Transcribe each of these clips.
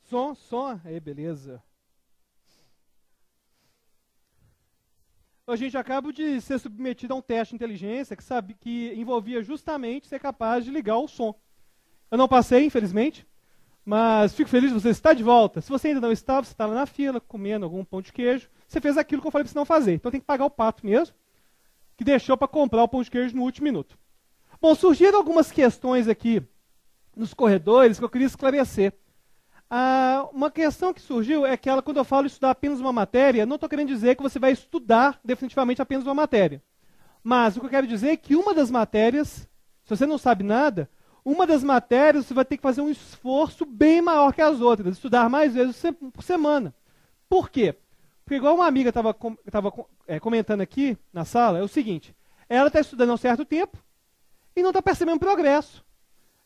Som. Aí, beleza. A gente acaba de ser submetido a um teste de inteligência que envolvia justamente ser capaz de ligar o som. Eu não passei, infelizmente, mas fico feliz de você estar de volta. Se você ainda não está, você está lá na fila, comendo algum pão de queijo, você fez aquilo que eu falei para você não fazer. Então tem que pagar o pato mesmo, que deixou para comprar o pão de queijo no último minuto. Bom, surgiram algumas questões aqui nos corredores que eu queria esclarecer. Uma questão que surgiu é que quando eu falo estudar apenas uma matéria, não estou querendo dizer que você vai estudar definitivamente apenas uma matéria. Mas o que eu quero dizer é que uma das matérias, se você não sabe nada, uma das matérias você vai ter que fazer um esforço bem maior que as outras, estudar mais vezes por semana. Por quê? Porque igual uma amiga estava comentando aqui na sala, é o seguinte, ela está estudando há um certo tempo e não está percebendo progresso.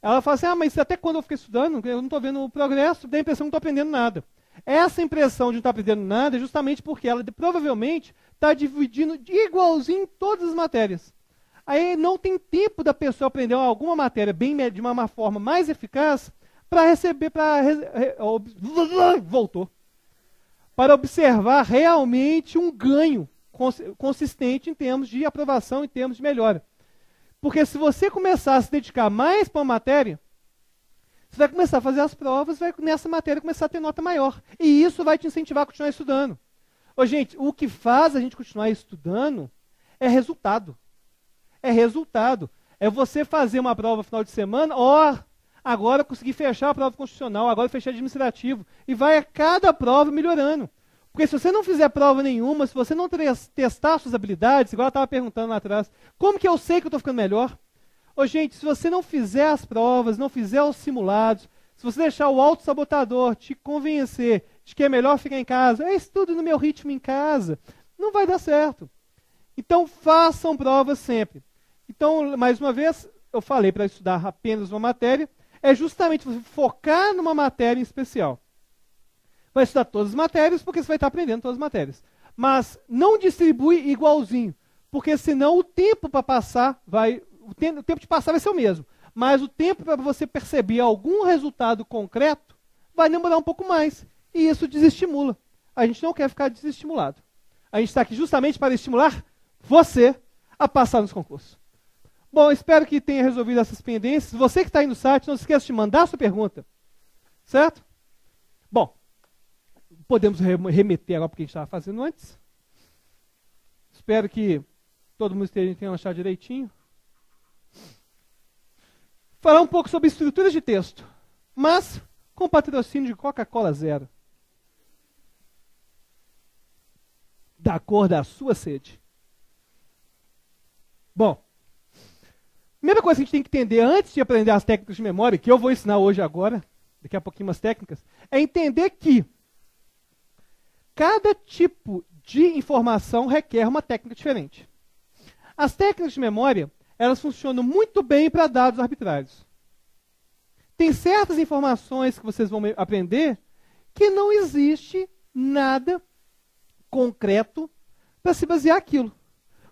Ela fala assim, mas até quando eu fiquei estudando, eu não estou vendo o progresso, dá a impressão que não estou aprendendo nada. Essa impressão de não estar aprendendo nada é justamente porque ela provavelmente está dividindo de igualzinho em todas as matérias. Aí não tem tempo da pessoa aprender alguma matéria de uma forma mais eficaz para receber, voltou. Para observar realmente um ganho consistente em termos de aprovação, em termos de melhora. Porque se você começar a se dedicar mais para uma matéria, você vai começar a fazer as provas, vai nessa matéria começar a ter nota maior. E isso vai te incentivar a continuar estudando. Gente, o que faz a gente continuar estudando é resultado. É resultado. É você fazer uma prova no final de semana, agora eu consegui fechar a prova constitucional, agora eu fechei administrativo. E vai a cada prova melhorando. Porque se você não fizer prova nenhuma, se você não testar suas habilidades, igual eu estava perguntando lá atrás, como que eu sei que eu estou ficando melhor? Gente, se você não fizer as provas, não fizer os simulados, se você deixar o autossabotador te convencer de que é melhor ficar em casa, eu estudo no meu ritmo em casa, não vai dar certo. Então, façam provas sempre. Então, mais uma vez, eu falei para estudar apenas uma matéria, é justamente você focar numa matéria em especial. Vai estudar todas as matérias, porque você vai estar aprendendo todas as matérias. Mas não distribui igualzinho, porque senão o tempo para passar o tempo de passar vai ser o mesmo. Mas o tempo para você perceber algum resultado concreto vai demorar um pouco mais. E isso desestimula. A gente não quer ficar desestimulado. A gente está aqui justamente para estimular você a passar nos concursos. Bom, espero que tenha resolvido essas pendências. Você que está aí no site, não se esqueça de mandar a sua pergunta. Certo? Bom, podemos remeter agora para o que a gente estava fazendo antes. Espero que todo mundo tenha achado direitinho. Falar um pouco sobre estruturas de texto, mas com patrocínio de Coca-Cola Zero. Da cor da sua sede. Bom, primeira coisa que a gente tem que entender antes de aprender as técnicas de memória, que eu vou ensinar hoje agora, daqui a pouquinho umas técnicas, é entender que cada tipo de informação requer uma técnica diferente. As técnicas de memória, elas funcionam muito bem para dados arbitrários. Tem certas informações que vocês vão aprender que não existe nada concreto para se basear aquilo.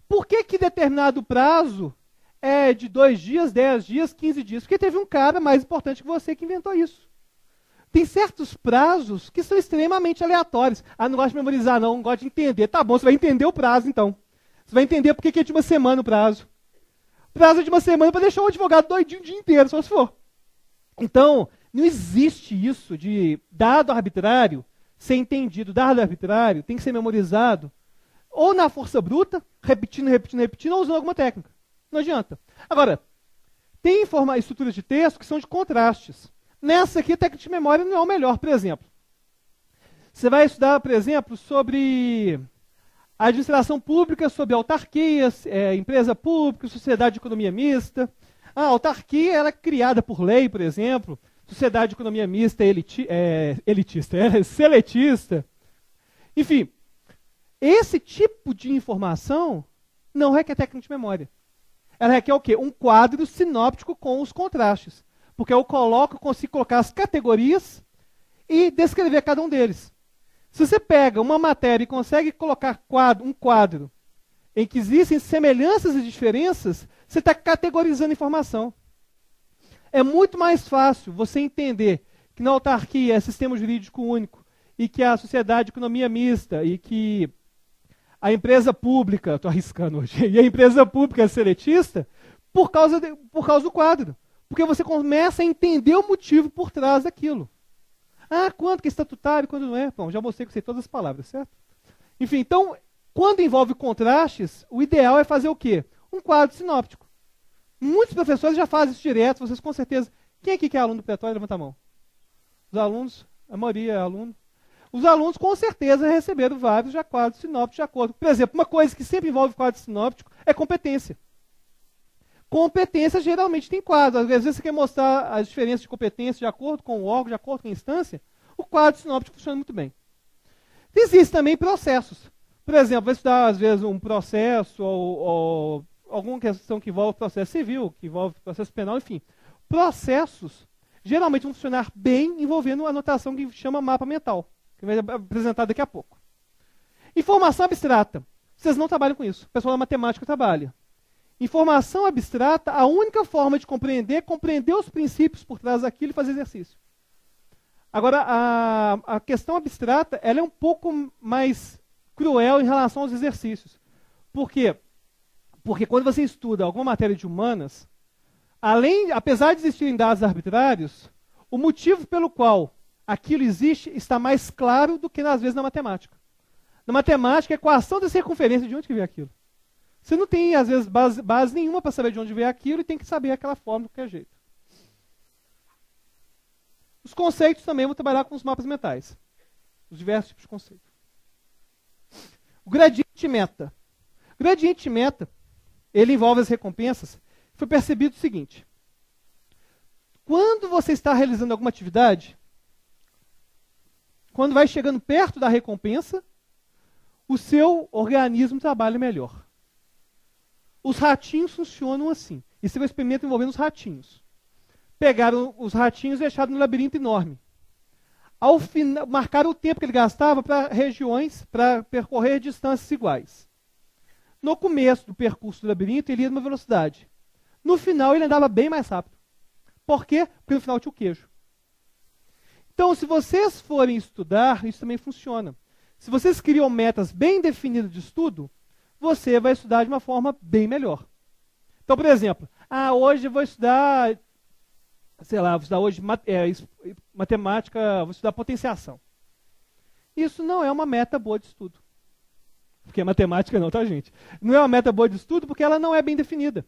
Por que determinado prazo é de 2 dias, 10 dias, 15 dias? Porque teve um cara mais importante que você que inventou isso. Tem certos prazos que são extremamente aleatórios. Não gosto de memorizar não gosto de entender. Tá bom, você vai entender o prazo então. Você vai entender por que é de uma semana o prazo. O prazo é de uma semana para deixar o advogado doidinho o dia inteiro, só se for. Então, não existe isso de dado arbitrário ser entendido. Dado arbitrário tem que ser memorizado ou na força bruta, repetindo, ou usando alguma técnica. Não adianta. Agora, tem estruturas de texto que são de contrastes. Nessa aqui, a técnica de memória não é o melhor, por exemplo. Você vai estudar, por exemplo, sobre administração pública, sobre autarquias, empresa pública, sociedade de economia mista. A autarquia ela é criada por lei, por exemplo. Sociedade de economia mista é seletista. Enfim, esse tipo de informação não requer técnica de memória. Ela requer o quê? Um quadro sinóptico com os contrastes. Porque eu consigo colocar as categorias e descrever cada um deles. Se você pega uma matéria e consegue colocar um quadro em que existem semelhanças e diferenças, você está categorizando informação. É muito mais fácil você entender que na autarquia é sistema jurídico único, e que a sociedade de economia mista, e que a empresa pública, estou arriscando hoje, e a empresa pública é seletista, por causa do quadro. Porque você começa a entender o motivo por trás daquilo. Ah, quanto que é estatutário, quando não é? Bom, já mostrei que sei todas as palavras, certo? Enfim, então, quando envolve contrastes, o ideal é fazer o quê? Um quadro sinóptico. Muitos professores já fazem isso direto, vocês com certeza. Quem aqui que é aluno do Pretório? Levanta a mão. Os alunos, a maioria é aluno. Os alunos com certeza receberam vários já quadros sinópticos de acordo. Por exemplo, uma coisa que sempre envolve quadro sinóptico é competência. Competência geralmente tem quadro. Às vezes você quer mostrar as diferenças de competência de acordo com o órgão, de acordo com a instância, o quadro sinóptico funciona muito bem. Existem também processos. Por exemplo, vai estudar às vezes um processo ou alguma questão que envolve processo civil, que envolve processo penal, enfim. Processos geralmente vão funcionar bem envolvendo a notação que chama mapa mental, que vai apresentar daqui a pouco. Informação abstrata. Vocês não trabalham com isso. O pessoal da matemática trabalha. Informação abstrata, a única forma de compreender é compreender os princípios por trás daquilo e fazer exercício. Agora, a questão abstrata, ela é um pouco mais cruel em relação aos exercícios. Por quê? Porque quando você estuda alguma matéria de humanas, apesar de existirem dados arbitrários, o motivo pelo qual aquilo existe está mais claro do que, às vezes, na matemática. Na matemática, a equação da circunferência, de onde que veio aquilo? Você não tem, às vezes, base nenhuma para saber de onde veio aquilo e tem que saber aquela forma de qualquer jeito. Os conceitos também vão trabalhar com os mapas mentais. Os diversos tipos de conceito. O gradiente meta. O gradiente meta, ele envolve as recompensas. Foi percebido o seguinte. Quando você está realizando alguma atividade, quando vai chegando perto da recompensa, o seu organismo trabalha melhor. Os ratinhos funcionam assim. Esse é um experimento envolvendo os ratinhos. Pegaram os ratinhos e deixaram no labirinto enorme. Ao final, marcaram o tempo que ele gastava para regiões, para percorrer distâncias iguais. No começo do percurso do labirinto, ele ia numa velocidade. No final, ele andava bem mais rápido. Por quê? Porque no final tinha o queijo. Então, se vocês forem estudar, isso também funciona. Se vocês criam metas bem definidas de estudo, você vai estudar de uma forma bem melhor. Então, por exemplo, hoje eu vou estudar, sei lá, vou estudar hoje matemática, vou estudar potenciação. Isso não é uma meta boa de estudo. Porque matemática não, tá, gente? Não é uma meta boa de estudo porque ela não é bem definida.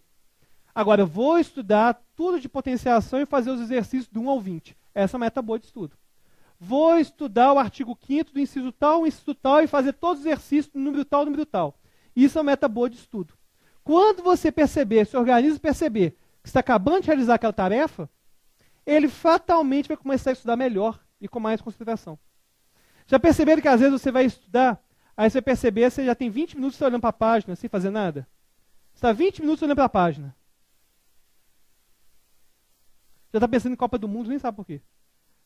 Agora, eu vou estudar tudo de potenciação e fazer os exercícios do 1 ao 20. Essa é uma meta boa de estudo. Vou estudar o artigo 5º do inciso tal e fazer todos os exercícios do número tal. Isso é uma meta boa de estudo. Quando você perceber, seu organismo perceber que está acabando de realizar aquela tarefa, ele fatalmente vai começar a estudar melhor e com mais concentração. Já perceberam que às vezes você vai estudar, aí você vai perceber, você já tem 20 minutos você olhando para a página, sem fazer nada? Você está 20 minutos olhando para a página. Já está pensando em Copa do Mundo, nem sabe por quê.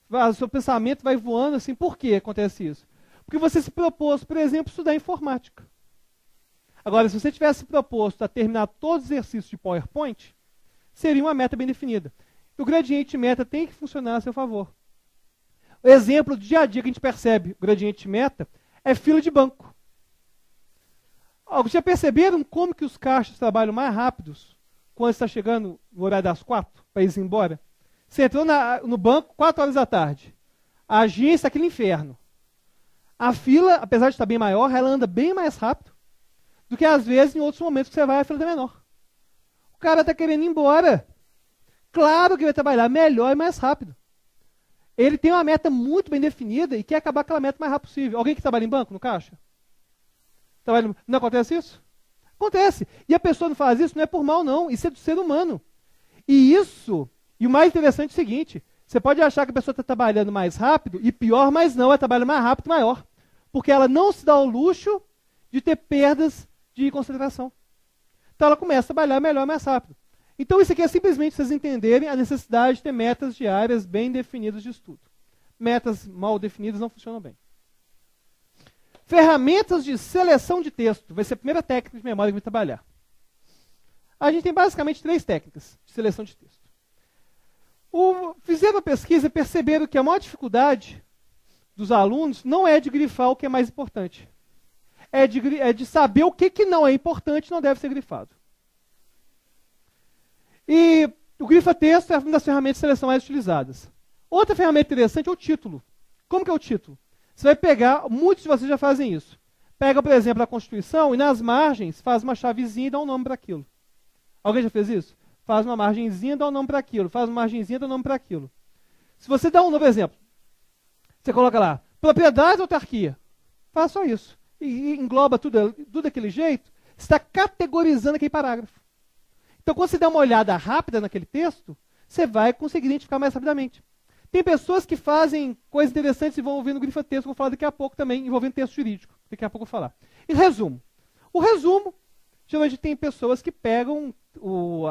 O seu pensamento vai voando assim, por que acontece isso? Porque você se propôs, por exemplo, estudar informática. Agora, se você tivesse proposto a terminar todos os exercícios de PowerPoint, seria uma meta bem definida. O gradiente meta tem que funcionar a seu favor. O exemplo do dia a dia que a gente percebe, o gradiente meta, é fila de banco. Já perceberam como que os caixas trabalham mais rápidos quando está chegando no horário das 4 para ir embora? Você entrou no banco 4 horas da tarde. A agência é aquele inferno. A fila, apesar de estar bem maior, ela anda bem mais rápido do que às vezes em outros momentos que você vai, a fila é menor. O cara está querendo ir embora. Claro que vai trabalhar melhor e mais rápido. Ele tem uma meta muito bem definida e quer acabar aquela meta o mais rápido possível. Alguém que trabalha em banco, no caixa? Não acontece isso? Acontece. E a pessoa não faz isso, não é por mal, não. Isso é do ser humano. E o mais interessante é o seguinte, você pode achar que a pessoa está trabalhando mais rápido, e pior, mas não, ela trabalha mais rápido, maior. Porque ela não se dá o luxo de ter perdas de concentração. Então ela começa a trabalhar melhor, mais rápido. Então isso aqui é simplesmente vocês entenderem a necessidade de ter metas diárias bem definidas de estudo. Metas mal definidas não funcionam bem. Ferramentas de seleção de texto. Vai ser a primeira técnica de memória que eu vou trabalhar. A gente tem basicamente 3 técnicas de seleção de texto. Fizeram a pesquisa e perceberam que a maior dificuldade dos alunos não é de grifar o que é mais importante. É de saber o que não é importante e não deve ser grifado. E o grifa-texto é uma das ferramentas de seleção mais utilizadas. Outra ferramenta interessante é o título. Como que é o título? Você vai pegar, muitos de vocês já fazem isso. Pega, por exemplo, a Constituição e nas margens faz uma chavezinha e dá um nome para aquilo. Alguém já fez isso? Faz uma margenzinha e dá um nome para aquilo. Faz uma margenzinha e dá um nome para aquilo. Se você dá um novo exemplo, você coloca lá, propriedade ou autarquia. Faz só isso. E engloba tudo daquele jeito, você está categorizando aquele parágrafo. Então, quando você dá uma olhada rápida naquele texto, você vai conseguir identificar mais rapidamente. Tem pessoas que fazem coisas interessantes envolvendo grifa-texto, que eu vou falar daqui a pouco também, envolvendo texto jurídico. Daqui a pouco eu vou falar. E resumo. O resumo, geralmente tem pessoas que pegam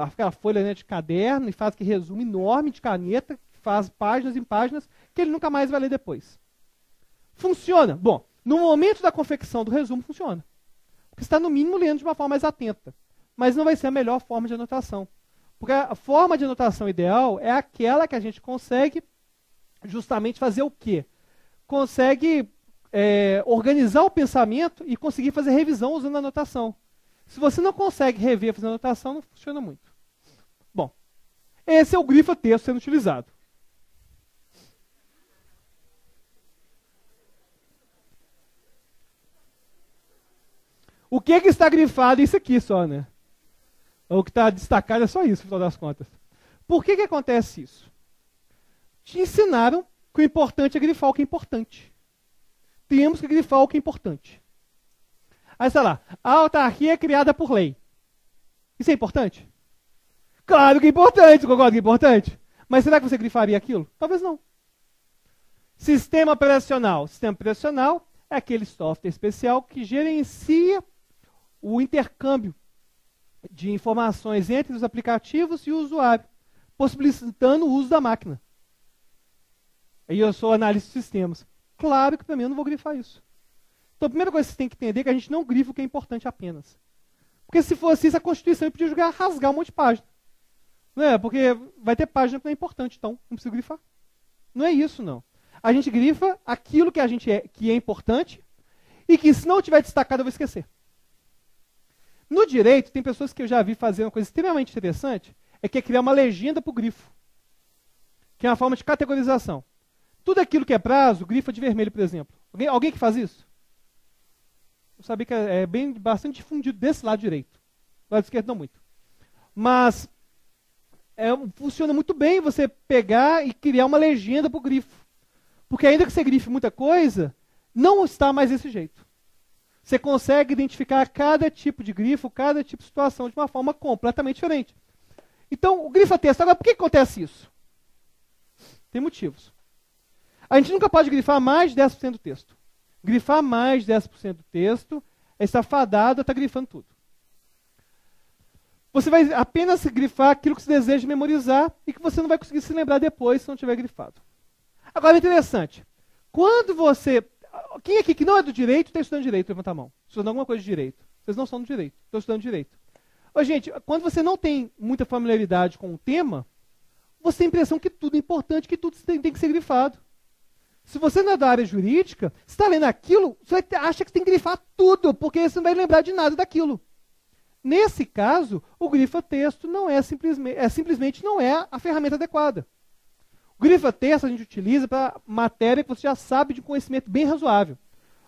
aquela folha, né, de caderno e fazem aquele resumo enorme de caneta, que faz páginas em páginas, que ele nunca mais vai ler depois. Funciona? Bom, no momento da confecção do resumo, funciona. Porque você está, no mínimo, lendo de uma forma mais atenta. Mas não vai ser a melhor forma de anotação. Porque a forma de anotação ideal é aquela que a gente consegue justamente fazer o quê? Consegue organizar o pensamento e conseguir fazer revisão usando a anotação. Se você não consegue rever fazendo anotação, não funciona muito. Bom, esse é o grifa-texto sendo utilizado. O que está grifado é isso aqui só, né? O que está destacado é só isso, no final das contas. Por que acontece isso? Te ensinaram que o importante é grifar o que é importante. Temos que grifar o que é importante. Aí, sei lá, a autarquia é criada por lei. Isso é importante? Claro que é importante, concordo que é importante. Mas será que você grifaria aquilo? Talvez não. Sistema operacional. Sistema operacional é aquele software especial que gerencia o intercâmbio de informações entre os aplicativos e o usuário, possibilitando o uso da máquina. Aí eu sou analista de sistemas. Claro que para mim eu não vou grifar isso. Então a primeira coisa que você tem que entender é que a gente não grifa o que é importante apenas. Porque se fosse isso, a Constituição podia rasgar um monte de página. Não é? Porque vai ter página que não é importante, então não precisa grifar. Não é isso, não. A gente grifa aquilo que é importante e que, se não tiver destacado, eu vou esquecer. No direito, tem pessoas que eu já vi fazer uma coisa extremamente interessante, que é criar uma legenda para o grifo, que é uma forma de categorização. Tudo aquilo que é prazo, grifa de vermelho, por exemplo. Alguém que faz isso? Eu sabia que é bastante difundido desse lado direito. Do lado esquerdo não muito. Mas funciona muito bem você pegar e criar uma legenda para o grifo. Porque ainda que você grife muita coisa, não está mais desse jeito. Você consegue identificar cada tipo de grifo, cada tipo de situação de uma forma completamente diferente. Então, o grifa-texto. Agora, por que acontece isso? Tem motivos. A gente nunca pode grifar mais de 10% do texto. Grifar mais de 10% do texto está fadado a estar grifando tudo. Você vai apenas grifar aquilo que você deseja memorizar e que você não vai conseguir se lembrar depois se não tiver grifado. Agora, é interessante. Quando você... Quem aqui que não é do direito está estudando direito? Levanta a mão. Estudando alguma coisa de direito. Vocês não são do direito. Estão estudando direito. Ô, gente, quando você não tem muita familiaridade com o tema, você tem a impressão que tudo é importante, que tudo tem que ser grifado. Se você não é da área jurídica, você está lendo aquilo, você acha que tem que grifar tudo, porque você não vai lembrar de nada daquilo. Nesse caso, o grifa-texto não simplesmente não é a ferramenta adequada. O grifa-texto a gente utiliza para matéria que você já sabe de conhecimento bem razoável.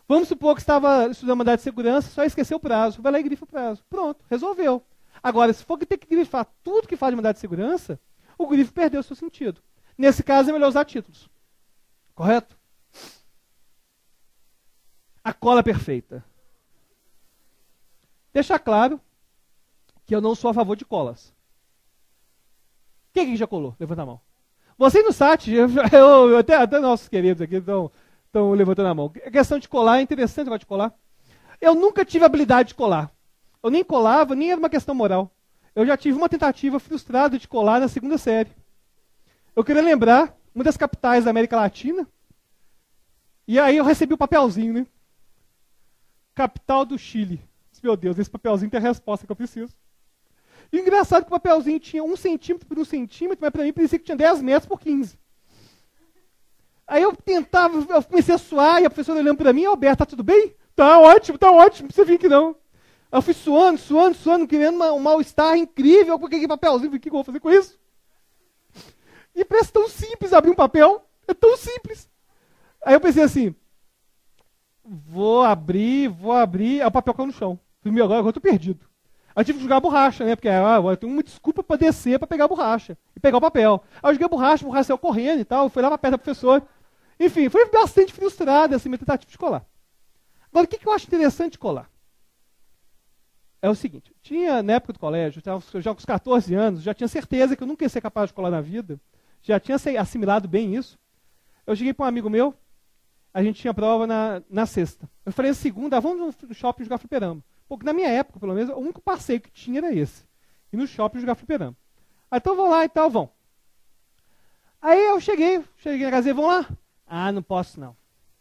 Vamos supor que estava estudando mandado de segurança, só esqueceu o prazo. Vai lá e grifa o prazo. Pronto, resolveu. Agora, se for que ter que grifar tudo que fala de mandado de segurança, o grifo perdeu o seu sentido. Nesse caso, é melhor usar títulos. Correto? A cola perfeita. Deixar claro que eu não sou a favor de colas. Quem aqui já colou? Levanta a mão. Vocês no site, até nossos queridos aqui estão levantando a mão. A questão de colar é interessante, negócio de colar. Eu nunca tive habilidade de colar. Eu nem colava, nem era uma questão moral. Eu já tive uma tentativa frustrada de colar na segunda série. Eu queria lembrar uma das capitais da América Latina. E aí eu recebi o papelzinho, né? Capital do Chile. Meu Deus, esse papelzinho tem a resposta que eu preciso. E engraçado que o papelzinho tinha 1 centímetro por 1 centímetro, mas para mim parecia que tinha 10 metros por 15. Aí eu tentava, eu comecei a suar, e a professora olhando para mim, Alberto, tá tudo bem? Tá ótimo, não precisa vir aqui não. Aí eu fui suando, querendo um mal-estar incrível, porque que papelzinho, o que eu vou fazer com isso? E parece tão simples abrir um papel, é tão simples. Aí eu pensei assim, vou abrir, aí o papel caiu no chão. Falei, agora eu tô perdido. Aí eu tive que jogar a borracha, né? Porque eu tenho uma desculpa para descer, para pegar a borracha e pegar o papel. Aí eu joguei a borracha saiu correndo e tal, fui lá para perto da professora. Enfim, foi bastante frustrada essa minha tentativa de colar. Agora, o que eu acho interessante de colar? É o seguinte, na época do colégio, já com os 14 anos, já tinha certeza que eu nunca ia ser capaz de colar na vida, já tinha assimilado bem isso. Eu cheguei para um amigo meu, a gente tinha prova na sexta. Eu falei, na segunda, vamos no shopping jogar fliperama. Porque na minha época, pelo menos, o único passeio que tinha era esse. Ir no shopping jogar fliperama. Aí, então vão lá e tal, vão. Aí eu cheguei na casa dele, vão lá? Ah, não posso não.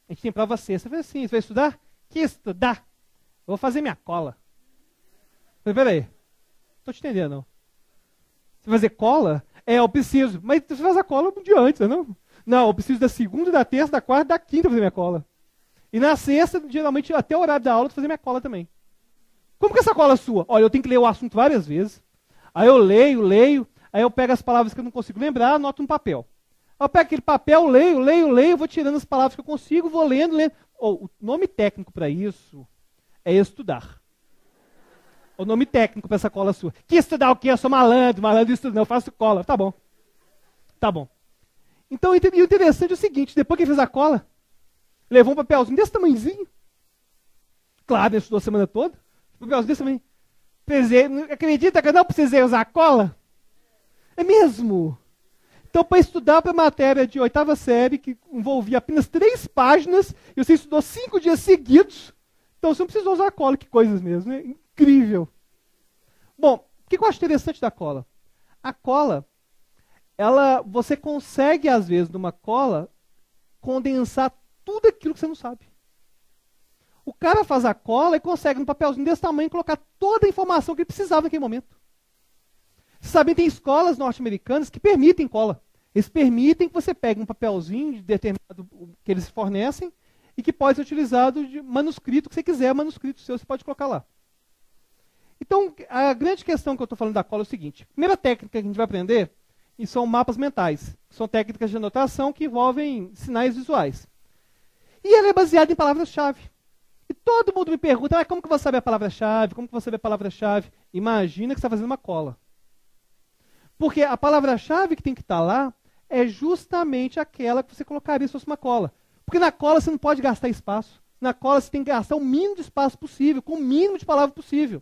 A gente tem prova sexta. Eu falei assim, você vai estudar? Que estudar? Eu vou fazer minha cola. Eu falei, peraí, não tô te entendendo não. Você vai fazer cola? Eu preciso. Mas você faz a cola um dia antes, não? Não, eu preciso da segunda, da terça, da quarta, da quinta fazer minha cola. E na sexta, geralmente, até o horário da aula, eu fazer minha cola também. Como que essa cola é sua? Olha, eu tenho que ler o assunto várias vezes. Aí eu leio. Aí eu pego as palavras que eu não consigo lembrar, anoto um papel. Aí eu pego aquele papel, leio, vou tirando as palavras que eu consigo, vou lendo. O nome técnico para isso é estudar. O nome técnico para essa cola sua. Que estudar o quê? Eu sou malandro estudo não, eu faço cola. Tá bom. Então, o interessante é o seguinte, depois que ele fez a cola, levou um papelzinho desse tamanhozinho. Claro, ele estudou a semana toda. Papelzinho desse tamanho. Acredita que eu não precisei usar cola? É mesmo. Então, para estudar para a matéria de 8ª série, que envolvia apenas 3 páginas, e você estudou 5 dias seguidos, então você não precisou usar cola, que coisas mesmo, né? Incrível. Bom, o que eu acho interessante da cola? A cola, você consegue, às vezes, numa cola, condensar tudo aquilo que você não sabe. O cara faz a cola e consegue, num papelzinho desse tamanho, colocar toda a informação que ele precisava naquele momento. Vocês sabem, tem escolas norte-americanas que permitem cola. Eles permitem que você pegue um papelzinho de determinado que eles fornecem e que pode ser utilizado de manuscrito, que você quiser, manuscrito seu, você pode colocar lá. Então, a grande questão que eu estou falando da cola é o seguinte. A primeira técnica que a gente vai aprender são mapas mentais. São técnicas de anotação que envolvem sinais visuais. E ela é baseada em palavras-chave. E todo mundo me pergunta, como que você sabe a palavra-chave? Como que você sabe a palavra-chave? Imagina que você está fazendo uma cola. Porque a palavra-chave que tem que estar lá é justamente aquela que você colocaria se fosse uma cola. Porque na cola você não pode gastar espaço. Na cola você tem que gastar o mínimo de espaço possível, com o mínimo de palavras possível.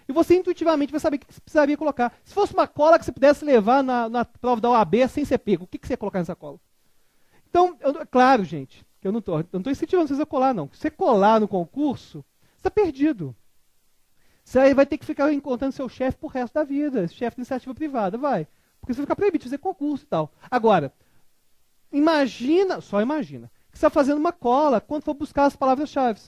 E você intuitivamente vai saber o que você precisaria colocar. Se fosse uma cola que você pudesse levar na prova da OAB sem ser pego, o que você ia colocar nessa cola? Então, claro, gente, que eu não estou incentivando vocês a colar, não. Se você colar no concurso, você está perdido. Você aí vai ter que ficar encontrando seu chefe pro resto da vida, chefe de iniciativa privada, vai. Porque você vai ficar proibido de fazer concurso e tal. Agora, só imagina, que você está fazendo uma cola quando for buscar as palavras-chave.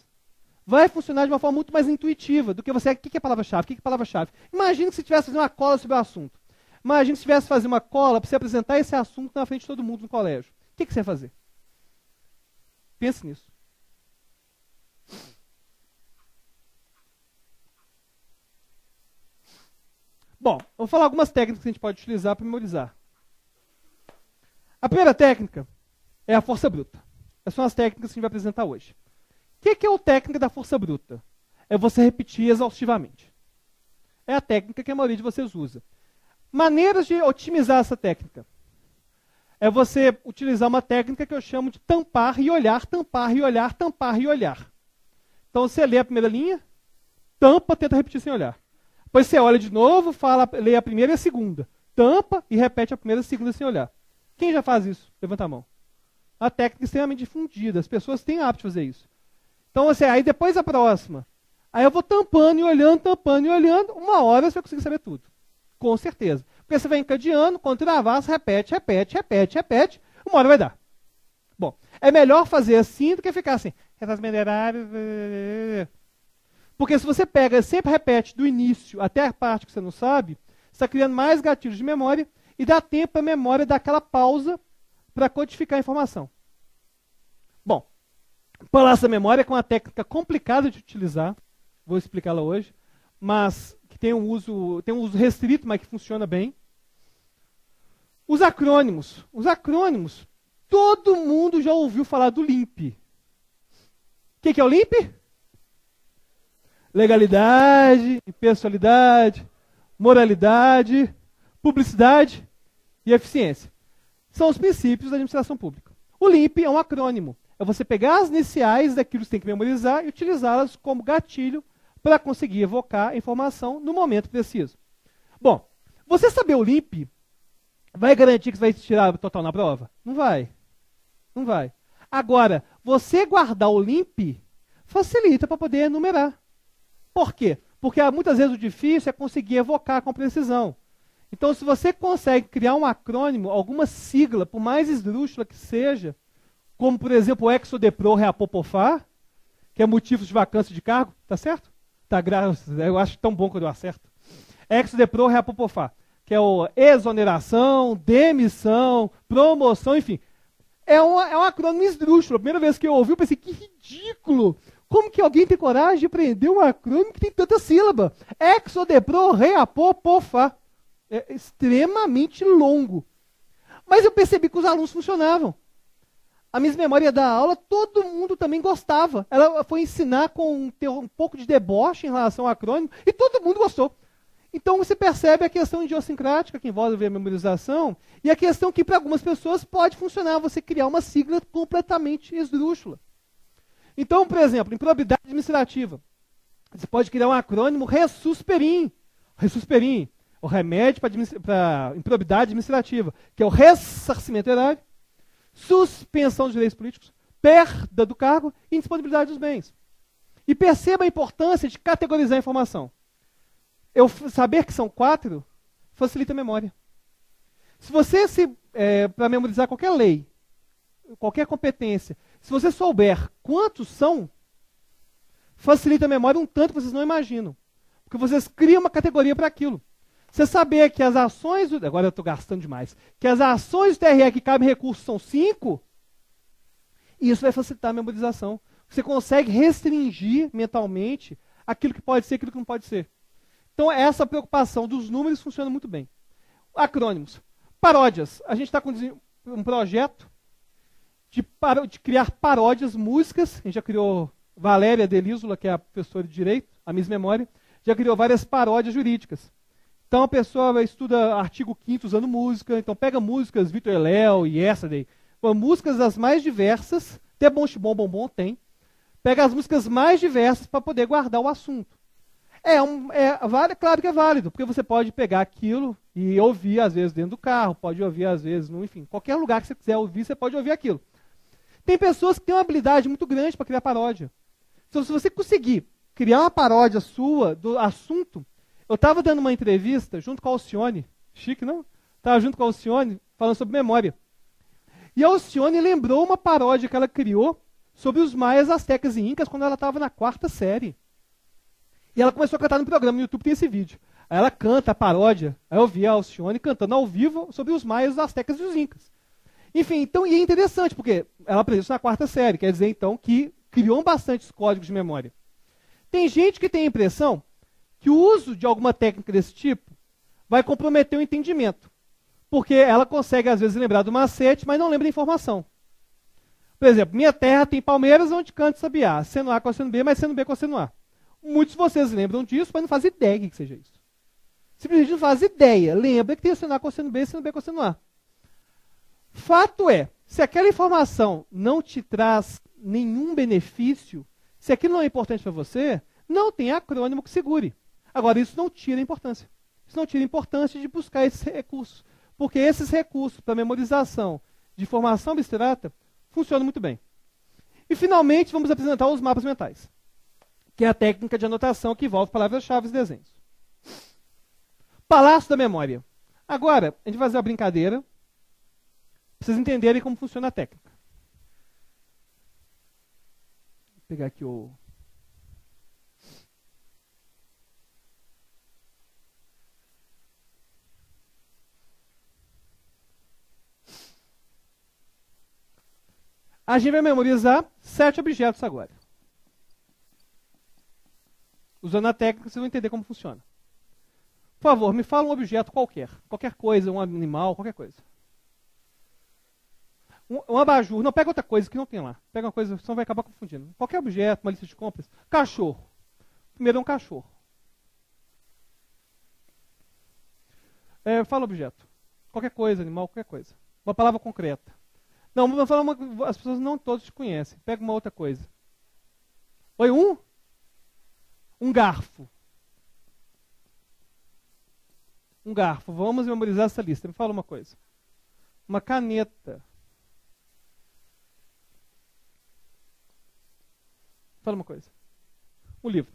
Vai funcionar de uma forma muito mais intuitiva do que você. O que é palavra-chave? O que é palavra-chave? Imagina que você estivesse fazendo uma cola sobre o assunto. Imagina que você estivesse fazendo uma cola para você apresentar esse assunto na frente de todo mundo no colégio. O que você ia fazer? Pense nisso. Bom, eu vou falar algumas técnicas que a gente pode utilizar para memorizar. A primeira técnica é a força bruta. Essas são as técnicas que a gente vai apresentar hoje. O que é a técnica da força bruta? É você repetir exaustivamente. É a técnica que a maioria de vocês usa. Maneiras de otimizar essa técnica. É você utilizar uma técnica que eu chamo de tampar e olhar, tampar e olhar, tampar e olhar. Então você lê a primeira linha, tampa, tenta repetir sem olhar. Depois você olha de novo, lê a primeira e a segunda. Tampa e repete a primeira e a segunda sem olhar. Quem já faz isso? Levanta a mão. A técnica é extremamente difundida. As pessoas têm hábito de fazer isso. Então, aí depois a próxima. Aí eu vou tampando e olhando. Uma hora você vai conseguir saber tudo. Com certeza. Porque você vai encadeando, quando travar, você repete. Uma hora vai dar. Bom, é melhor fazer assim do que ficar assim. Porque se você pega, sempre repete do início até a parte que você não sabe, Você está criando mais gatilhos de memória e dá tempo para a memória dar aquela pausa para codificar a informação. Bom, palácio da memória é uma técnica complicada de utilizar, vou explicá-la hoje, mas que tem um uso restrito, mas que funciona bem. Os acrônimos. Os acrônimos, todo mundo já ouviu falar do LIMP. O que é o LIMP? Legalidade, impessoalidade, moralidade, publicidade e eficiência. São os princípios da administração pública. O LIMP é um acrônimo. É você pegar as iniciais daquilo que você tem que memorizar e utilizá-las como gatilho para conseguir evocar a informação no momento preciso. Bom, você saber o LIMP vai garantir que você vai tirar total na prova? Não vai. Não vai. Agora, você guardar o LIMP facilita para poder enumerar. Por quê? Porque muitas vezes o difícil é conseguir evocar com precisão. Então, se você consegue criar um acrônimo, alguma sigla, por mais esdrúxula que seja, como, por exemplo, o Exodepro Reapopofar, que é motivo de vacância de cargo, tá certo? Tá, eu acho tão bom quando eu acerto. Exodepro Reapopofar, que é o exoneração, demissão, promoção, enfim. É um acrônimo esdrúxulo. A primeira vez que eu ouvi, eu pensei, que ridículo! Como que alguém tem coragem de aprender um acrônimo que tem tanta sílaba? Exodepro Reapopofar. É extremamente longo. Mas eu percebi que os alunos funcionavam. A Miss Memória da aula, todo mundo também gostava. Ela foi ensinar com um pouco de deboche em relação ao acrônimo e todo mundo gostou. Então você percebe a questão idiosincrática que envolve a memorização e a questão que para algumas pessoas pode funcionar você criar uma sigla completamente esdrúxula. Então, por exemplo, em probidade administrativa, você pode criar um acrônimo RESUSPERIM. RESUSPERIM, o remédio para improbidade administrativa, que é o ressarcimento erário, suspensão dos direitos políticos, perda do cargo e indisponibilidade dos bens. E perceba a importância de categorizar a informação. Eu saber que são 4 facilita a memória. Se você para memorizar qualquer lei, qualquer competência, se você souber quantos são, facilita a memória um tanto que vocês não imaginam. Porque vocês criam uma categoria para aquilo. Você saber que as ações, agora eu estou gastando demais, que as ações do TRE que cabem recursos são 5, isso vai facilitar a memorização. Você consegue restringir mentalmente aquilo que pode ser e aquilo que não pode ser. Então, essa preocupação dos números funciona muito bem. Acrônimos. Paródias. A gente está com um projeto de criar paródias, músicas. A gente já criou Valéria Delísula, que é a professora de Direito, a Miss Memória, já criou várias paródias jurídicas. Então, a pessoa estuda artigo 5º usando música. Então, pega músicas Vitor e Léo e Yesterday. Músicas das mais diversas. Até Bom Chibom Bombom tem. Pega as músicas mais diversas para poder guardar o assunto. Claro que é válido, porque você pode pegar aquilo e ouvir, às vezes, dentro do carro, pode ouvir, às vezes, enfim, qualquer lugar que você quiser ouvir, você pode ouvir aquilo. Tem pessoas que têm uma habilidade muito grande para criar paródia. Então, se você conseguir criar uma paródia sua do assunto, eu estava dando uma entrevista junto com a Alcione, chique, não? Estava junto com a Alcione, falando sobre memória. E a Alcione lembrou uma paródia que ela criou sobre os maias, astecas e incas quando ela estava na 4ª série. E ela começou a cantar no programa, no YouTube tem esse vídeo. Aí ela canta a paródia, aí eu vi a Alcione cantando ao vivo sobre os maias, os astecas e os incas. Enfim, então, e é interessante, porque ela aprendeu isso na 4ª série, quer dizer, então, que criou bastantes códigos de memória. Tem gente que tem a impressão que o uso de alguma técnica desse tipo vai comprometer o entendimento, porque ela consegue, às vezes, lembrar do macete, mas não lembra da informação. Por exemplo, minha terra tem palmeiras onde canta sabiá, seno A com seno B, mas seno B com seno A. Muitos de vocês lembram disso, mas não fazem ideia que seja isso. Simplesmente não fazem ideia. Lembra que tem seno A com seno B, seno B com seno A. Fato é, se aquela informação não te traz nenhum benefício, se aquilo não é importante para você, não tem acrônimo que segure. Agora, isso não tira a importância. Isso não tira a importância de buscar esses recursos. Porque esses recursos para memorização de informação abstrata funcionam muito bem. E, finalmente, vamos apresentar os mapas mentais, que é a técnica de anotação que envolve palavras-chave e desenhos. Palácio da memória. Agora, a gente vai fazer uma brincadeira, para vocês entenderem como funciona a técnica. Vou pegar aqui o... A gente vai memorizar 7 objetos agora. Usando a técnica, vocês vão entender como funciona. Por favor, me fala um objeto qualquer. Qualquer coisa, um animal, qualquer coisa. Um abajur. Não, pega outra coisa que não tem lá. Pega uma coisa, senão vai acabar confundindo. Qualquer objeto, uma lista de compras. Cachorro. Primeiro é um cachorro. Fala objeto. Qualquer coisa, animal, qualquer coisa. Uma palavra concreta. Não, vou falar as pessoas não todos te conhecem. Pega uma outra coisa. Oi, um garfo. Um garfo. Vamos memorizar essa lista. Me fala uma coisa. Uma caneta. Fala uma coisa. Um livro.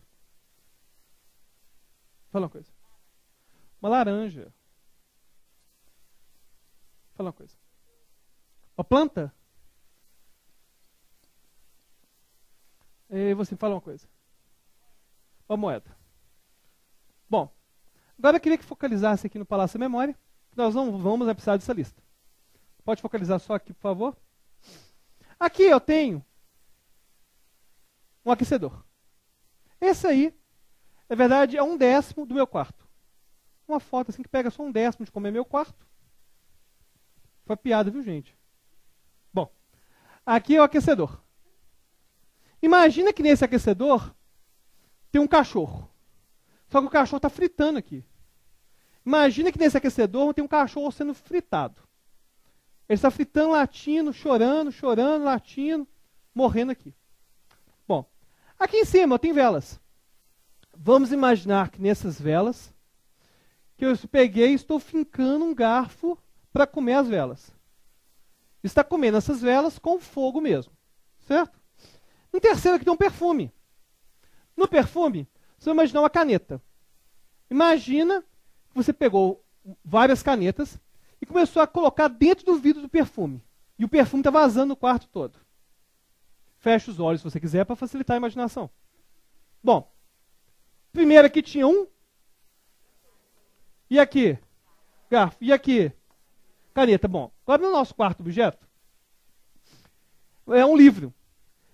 Fala uma coisa. Uma laranja. Fala uma coisa. Uma planta? E você fala uma coisa. Uma moeda. Bom, agora eu queria que focalizasse aqui no Palácio da Memória. Nós não vamos precisar dessa lista. Pode focalizar só aqui, por favor. Aqui eu tenho um aquecedor. Esse aí, na verdade, é 1/10 do meu quarto. Uma foto assim que pega só 1/10 de como é meu quarto. Foi piada, viu, gente? Bom, aqui é o aquecedor. Imagina que nesse aquecedor tem um cachorro. Só que o cachorro está fritando aqui. Imagina que nesse aquecedor tem um cachorro sendo fritado. Ele está fritando, latindo, chorando, latindo, morrendo aqui. Bom, aqui em cima eu tenho velas. Vamos imaginar que nessas velas, que eu peguei e estou fincando um garfo para comer as velas. Está comendo essas velas com fogo mesmo. Certo? Em terceiro aqui tem um perfume. No perfume, você vai imaginar uma caneta. Imagina que você pegou várias canetas e começou a colocar dentro do vidro do perfume. E o perfume está vazando no quarto todo. Feche os olhos se você quiser para facilitar a imaginação. Bom, primeiro aqui tinha um. E aqui? Garfo. E aqui? Caneta. Bom, agora no nosso quarto objeto é um livro.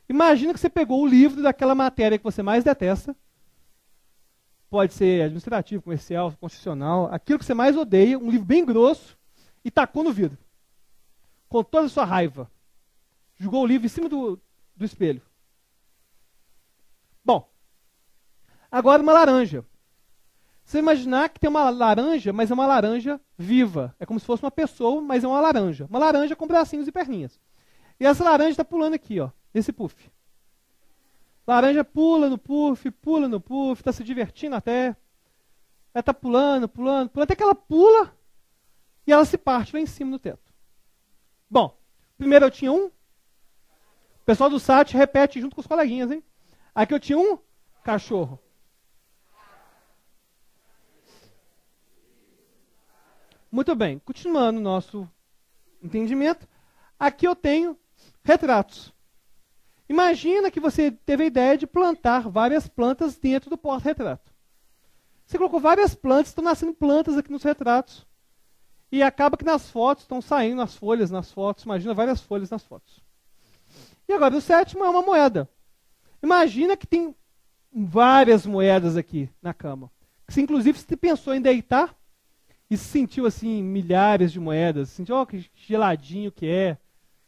Imagina que você pegou o livro daquela matéria que você mais detesta. Pode ser administrativo, comercial, constitucional. Aquilo que você mais odeia, um livro bem grosso, e tacou no vidro. Com toda a sua raiva. Jogou o livro em cima do espelho. Bom, agora uma laranja. Você imaginar que tem uma laranja, mas é uma laranja viva. É como se fosse uma pessoa, mas é uma laranja. Uma laranja com bracinhos e perninhas. E essa laranja está pulando aqui, ó, nesse puff. Laranja pula no puff, está se divertindo até. Ela está pulando, até que ela pula e ela se parte lá em cima do teto. Bom, primeiro eu tinha um. O pessoal do SAT repete junto com os coleguinhas, hein? Aqui eu tinha um cachorro. Muito bem, continuando o nosso entendimento. Aqui eu tenho retratos. Imagina que você teve a ideia de plantar várias plantas dentro do porta-retrato. Você colocou várias plantas, estão nascendo plantas aqui nos retratos. E acaba que nas fotos estão saindo as folhas nas fotos. Imagina várias folhas nas fotos. E agora o sétimo é uma moeda. Imagina que tem várias moedas aqui na cama. Se, inclusive, você pensou em deitar e se sentiu assim milhares de moedas. Sentiu, ó, que geladinho que é.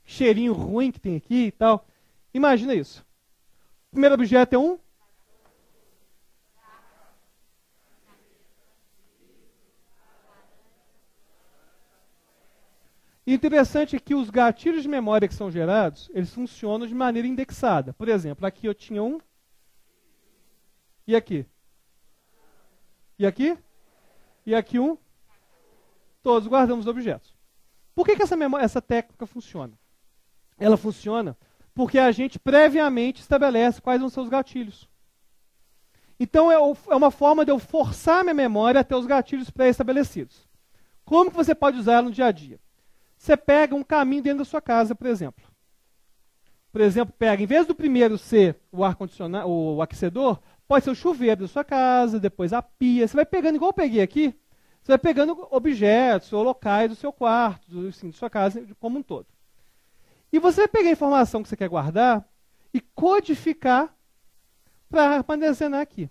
Cheirinho ruim que tem aqui e tal. Imagina isso. O primeiro objeto é um. E interessante é que os gatilhos de memória que são gerados, eles funcionam de maneira indexada. Por exemplo, aqui eu tinha um. E aqui? E aqui? E aqui um. Todos guardamos os objetos. Por que essa técnica funciona? Ela funciona porque a gente previamente estabelece quais vão ser os gatilhos. Então é uma forma de eu forçar minha memória até os gatilhos pré-estabelecidos. Como que você pode usar no dia a dia? Você pega um caminho dentro da sua casa, por exemplo. Por exemplo, pega, em vez do primeiro ser o ar-condicionado, o aquecedor, pode ser o chuveiro da sua casa, depois a pia. Você vai pegando, igual eu peguei aqui, você vai pegando objetos ou locais do seu quarto, assim, da sua casa como um todo. E você vai pegar a informação que você quer guardar e codificar para armazenar aqui.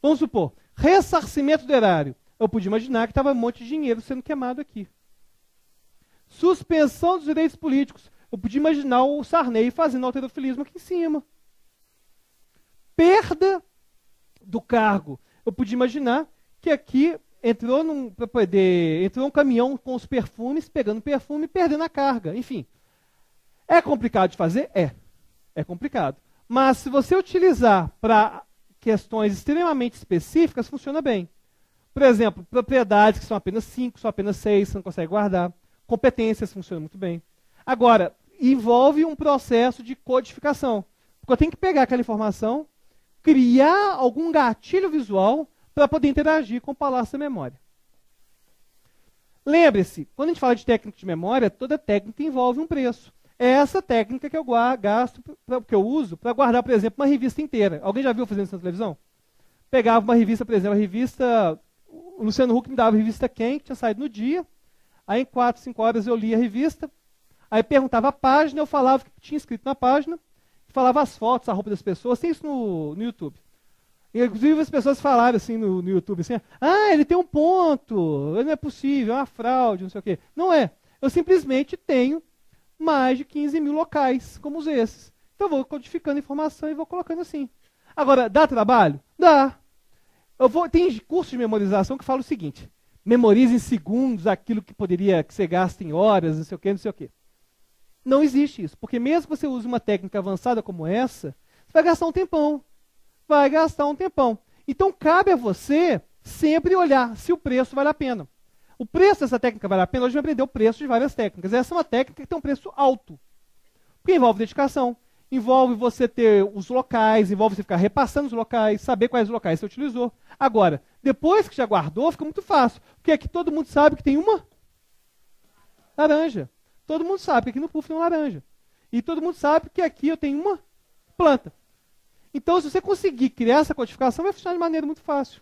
Vamos supor, ressarcimento do erário. Eu podia imaginar que estava um monte de dinheiro sendo queimado aqui. Suspensão dos direitos políticos. Eu podia imaginar o Sarney fazendo alterofilismo aqui em cima. Perda do cargo. Eu podia imaginar que aqui entrou um caminhão com os perfumes, pegando perfume e perdendo a carga. Enfim. É complicado de fazer? É complicado. Mas se você utilizar para questões extremamente específicas, funciona bem. Por exemplo, propriedades que são apenas 5, são apenas 6, você não consegue guardar. Competências funcionam muito bem. Agora, envolve um processo de codificação. Porque eu tenho que pegar aquela informação, criar algum gatilho visual para poder interagir com o palácio da memória. Lembre-se, quando a gente fala de técnica de memória, toda técnica envolve um preço. É essa técnica que eu gasto, que eu uso para guardar, por exemplo, uma revista inteira. Alguém já viu fazendo isso na televisão? Pegava uma revista, por exemplo, a revista... O Luciano Huck me dava a revista Quem, que tinha saído no dia. Aí em 4, 5 horas eu lia a revista. Aí perguntava a página, eu falava o que tinha escrito na página. Falava as fotos, a roupa das pessoas. Tem isso no YouTube. Inclusive as pessoas falaram assim no YouTube, assim, ele tem um ponto, não é possível, é uma fraude, não sei o quê. Não é. Eu simplesmente tenho mais de 15 mil locais como esses. Então eu vou codificando informação e vou colocando assim. Agora, dá trabalho? Dá. Tem curso de memorização que fala o seguinte: memorize em segundos aquilo que você gasta em horas, não sei o quê, não sei o quê. Não existe isso, porque mesmo que você use uma técnica avançada como essa, você vai gastar um tempão. Vai gastar um tempão. Então cabe a você sempre olhar se o preço vale a pena. O preço dessa técnica vale a pena? Hoje vai aprender o preço de várias técnicas. Essa é uma técnica que tem um preço alto. Porque envolve dedicação, envolve você ter os locais, envolve você ficar repassando os locais, saber quais locais você utilizou. Agora, depois que já guardou, fica muito fácil. Porque aqui todo mundo sabe que tem uma laranja. Todo mundo sabe que aqui no puff tem uma laranja. E todo mundo sabe que aqui eu tenho uma planta. Então, se você conseguir criar essa codificação, vai funcionar de maneira muito fácil.